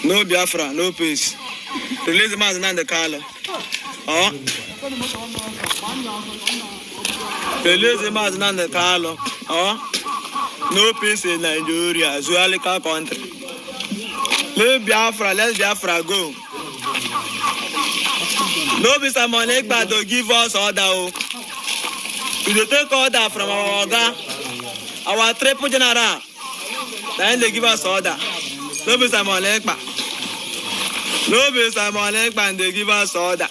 No Biafra, no peace. Release the man and the color. Oh. Release the man and the color. Oh. No peace in Nigeria, Zualika country. Let Biafra, let Biafra go. No Mr. Monekba to give us order. We take order from our Oga, our triple general. Then they give us order. No Mr. Monekba. No Mr. Monekba and they give us order.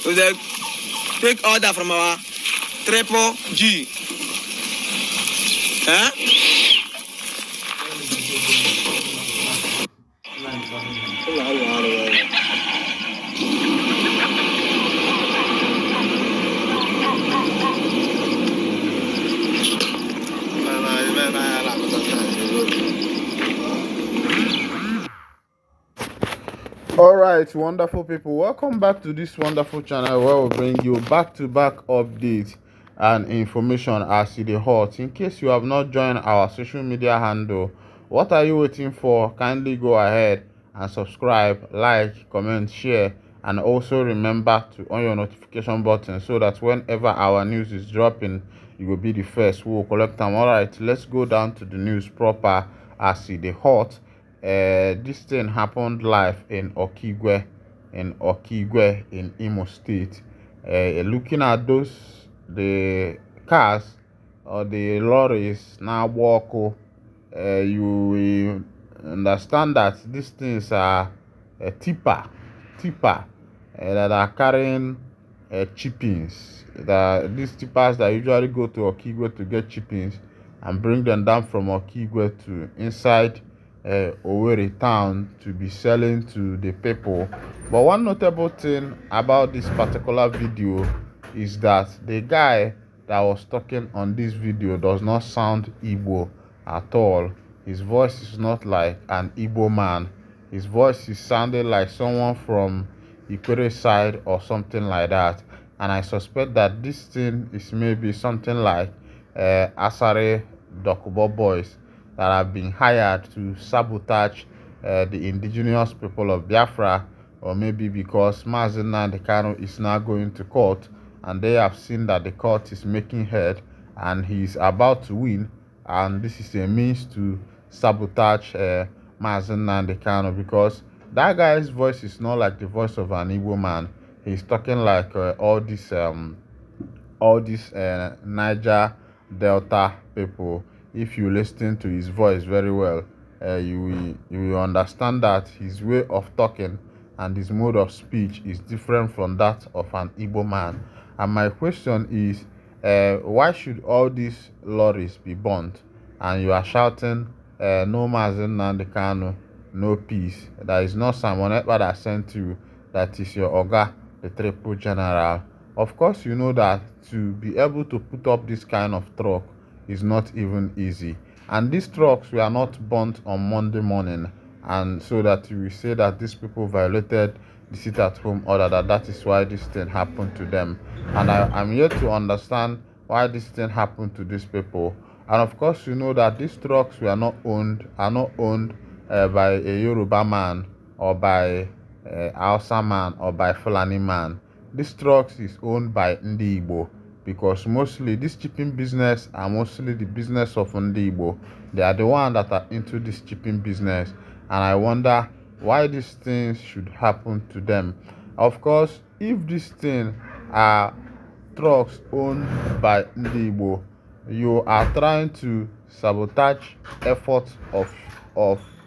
So they take order from our triple G. Huh? All right, wonderful people, welcome back to this wonderful channel where we bring you back-to-back updates and information as it is hot. In case you have not joined our social media handle, what are you waiting for? Kindly go ahead and subscribe, like, comment, share, and also remember to on your notification button so that whenever our news is dropping, you will be the first. We will collect them. All right, let's go down to the news proper as it is hot. This thing happened live in Okigwe in Imo State. Looking at the cars or the lorries now walk, you will understand that these things are a tipper that are carrying chippings. These tippers that usually go to Okigwe to get chippings and bring them down from Okigwe to inside Owerri town to be selling to the people. But one notable thing about this particular video is that the guy that was talking on this video does not sound Igbo at all. His voice is not like an Igbo man. His voice is sounding like someone from Ikere side or something like that. And I suspect that this thing is maybe something like Asare Dokubo boys that have been hired to sabotage the indigenous people of Biafra, or maybe because Mazen Nnamdi is now going to court and they have seen that the court is making head and he is about to win, and this is a means to sabotage Mazen Nnamdi because that guy's voice is not like the voice of an Igbo man. He's talking like all these Niger Delta people. If you listen to his voice very well, you will understand that his way of talking and his mode of speech is different from that of an Igbo man. And my question is, why should all these lorries be burnt? And you are shouting, no Mazen Nnamdi, no peace. That is not someone that sent you. That is your Oga, the Triple General. Of course, you know that to be able to put up this kind of truck is not even easy. And these trucks were not burnt on Monday morning. And so that you will say that these people violated the sit at home order, that is why this thing happened to them. And I'm yet to understand why this thing happened to these people. And of course, you know that these trucks are not owned by a Yoruba man or by Hausa man or by Fulani man. This trucks is owned by Ndi Igbo, because mostly this shipping business are mostly the business of Ndi Igbo. They are the ones that are into this shipping business, and I wonder why these things should happen to them. Of course, if these things are trucks owned by Ndi Igbo, you are trying to sabotage efforts of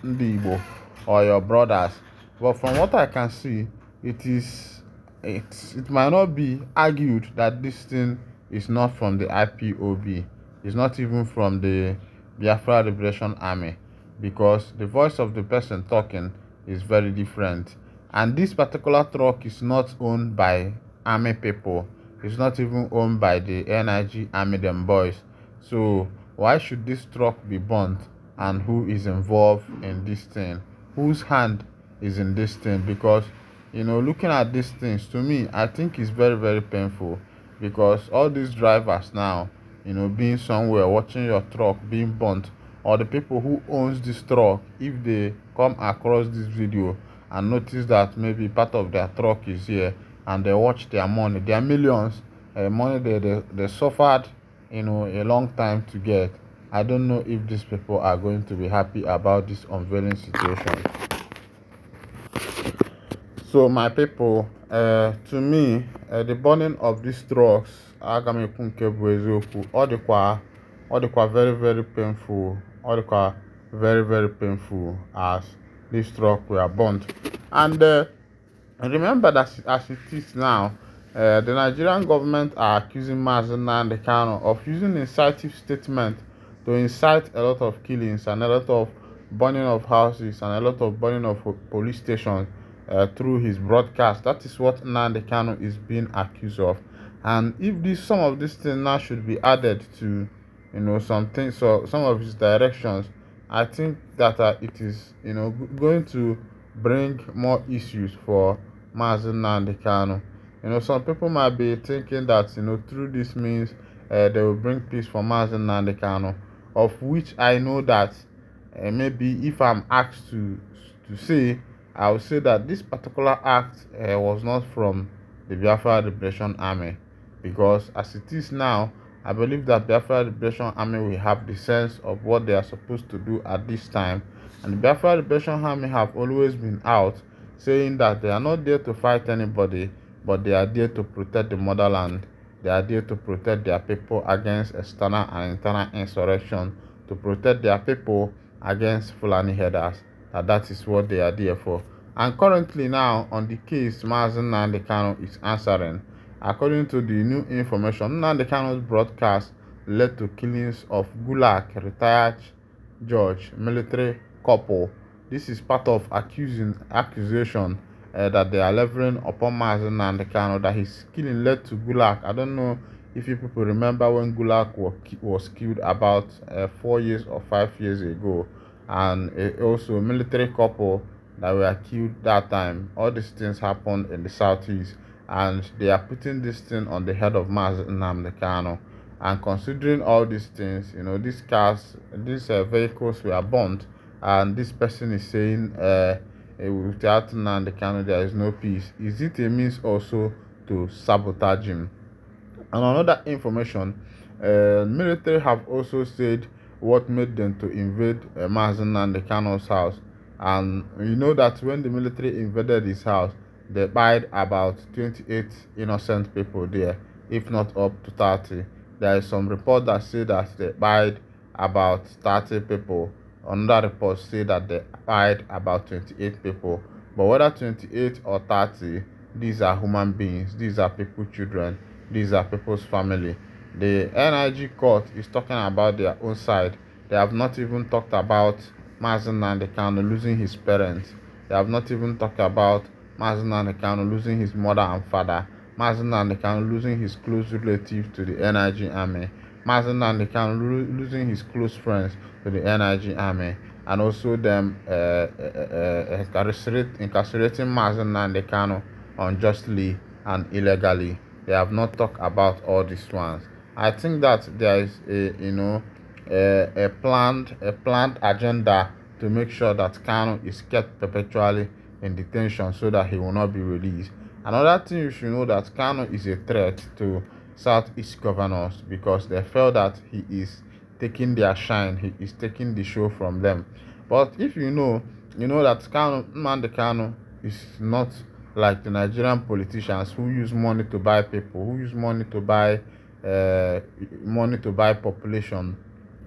Ndi Igbo or your brothers. But from what I can see, it might not be argued that this thing is not from the IPOB. It's not even from the Biafra Liberation Army, because the voice of the person talking is very different. And this particular truck is not owned by army people. It's not even owned by the NIG Army them boys. So why should this truck be burnt? And who is involved in this thing? Whose hand is in this thing? Because looking at these things, to me, I think it's very, very painful, because all these drivers now, being somewhere, watching your truck being burnt or the people who owns this truck, if they come across this video and notice that maybe part of their truck is here, and they watch their money, their millions, money they suffered, a long time to get, I don't know if these people are going to be happy about this unveiling situation. So my people, to me, the burning of these trucks, aga m ekwu nke bụ eziokwu, ọ dịkwa very very painful, ọ dịkwa very very painful as this truck were burnt. And remember that as it is now, the Nigerian government are accusing Mazi Nnamdi Kanu of using inciting statement to incite a lot of killings and a lot of burning of houses and a lot of burning of police stations through his broadcast. That is what Nnamdi Kanu is being accused of. And if some of these things now should be added to, something, so some of his directions, I think that it is, going to bring more issues for Mazi Nnamdi Kanu. Some people might be thinking that, through this means they will bring peace for Mazi Nnamdi Kanu, of which I know that maybe if I'm asked to say, I would say that this particular act was not from the Biafra Liberation Army, because as it is now, I believe that Biafra Liberation Army will have the sense of what they are supposed to do at this time, and the Biafra Liberation Army have always been out saying that they are not there to fight anybody, but they are there to protect the motherland. They are there to protect their people against external and internal insurrection, to protect their people against Fulani headers. That is what they are there for. And currently now, on the case Mazi Nnamdi Kanu is answering, according to the new information, Nnamdi Kanu's broadcast led to killings of Gulag retired judge, military couple. This is part of accusation that they are leveling upon Mazi Nnamdi Kanu, that his killing led to Gulag. I don't know if you people remember when Gulag was killed about 4 years or 5 years ago, and also military couple that were killed that time. All these things happened in the southeast, and they are putting this thing on the head of Mazi Nnamdi Kanu. And considering all these things, these cars, these vehicles were burnt, and this person is saying without Nnamdi Kanu there is no peace. Is it a means also to sabotage him? And another information, military have also said what made them to invade Mazi Nnamdi Kanu's house. And you know that when the military invaded his house, they died about 28 innocent people there, if not up to 30. There is some report that say that they died about 30 people. Another report say that they died about 28 people. But whether 28 or 30, these are human beings. These are people's children. These are people's family. The NIG court is talking about their own side. They have not even talked about Mazi Nnamdi Kanu losing his parents. They have not even talked about Mazi Nnamdi Kanu losing his mother and father. Mazi Nnamdi Kanu losing his close relative to the NIG army. Mazi Nnamdi Kanu losing his close friends to the NIG army. And also them incarcerating Mazi Nnamdi Kanu unjustly and illegally. They have not talked about all these ones. I think that there is a planned agenda to make sure that Kanu is kept perpetually in detention so that he will not be released. Another thing you should know, that Kanu is a threat to Southeast governors, because they feel that he is taking their shine, he is taking the show from them. But if you know that Nnamdi Kanu is not like the Nigerian politicians who use money to buy people, who use money to buy population.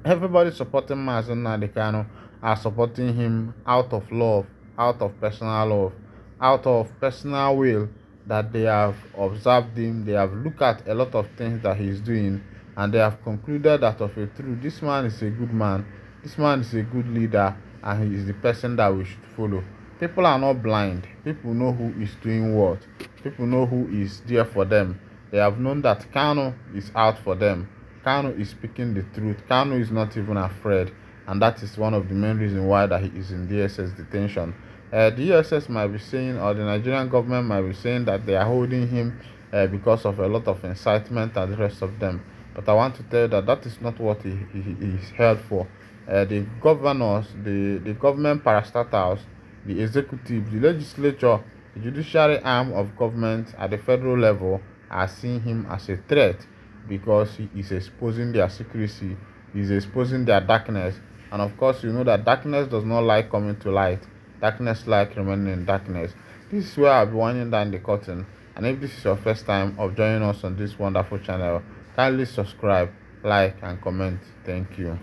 Everybody supporting Mazi Nnamdi Kanu are supporting him out of love, out of personal love, out of personal will, that they have observed him, they have looked at a lot of things that he is doing, and they have concluded that of a truth, this man is a good man, this man is a good leader, and he is the person that we should follow. People are not blind. People know who is doing what. People know who is there for them. They have known that Kanu is out for them. Kanu is speaking the truth. Kanu is not even afraid. And that is one of the main reasons why that he is in DSS detention. The DSS might be saying, or the Nigerian government might be saying, that they are holding him because of a lot of incitement and the rest of them. But I want to tell you that that is not what he is held for. the governors, the government parastatals, the executive, the legislature, the judiciary arm of government at the federal level are seeing him as a threat because he is exposing their secrecy, he is exposing their darkness. And of course, you know that darkness does not like coming to light, darkness like remaining in darkness. This is where I'll be winding down the curtain. And if this is your first time of joining us on this wonderful channel, kindly subscribe, like, and comment. Thank you.